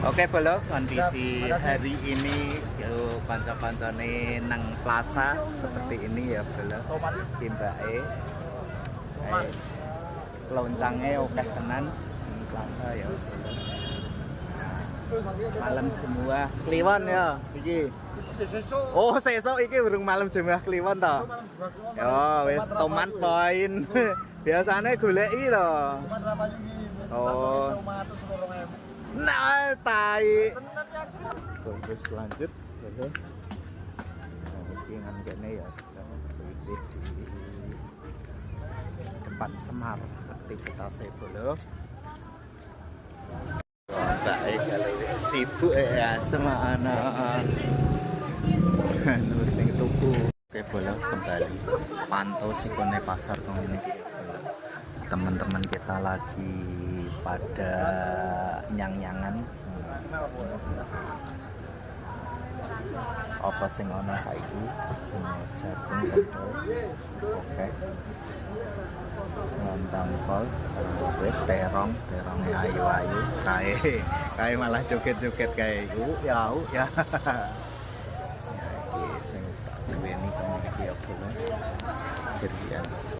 Oke, Bolo, kondisi hari ini yuk kanca-kancane nang plaza seperti ini ya, Bolo. Timbake. Loncangnya oke tenan nang plaza ya, Bolo. Malam semua kliwon ya iki. Oh, sesuk iki urung malam semua kliwon to. Ya, wis tomat poin. Biasane goleki to. Oh. Nah, tai. Terus lanjut, nah, ini ngan kene ya, iki di depan Semar aktivitasnya Bolo. Baik kalau sibuk ya sama anak anu sing tuku. Oke, Bolo kembali pantau sikone pasar ini. Teman-teman kita lagi pada nyang-nyangan apa sing ono saiki jagung kendol oke lontong kol terongnya ayu-ayu kae malah joget-joget kae ya ya iki sing tak duweni iki ya Bro.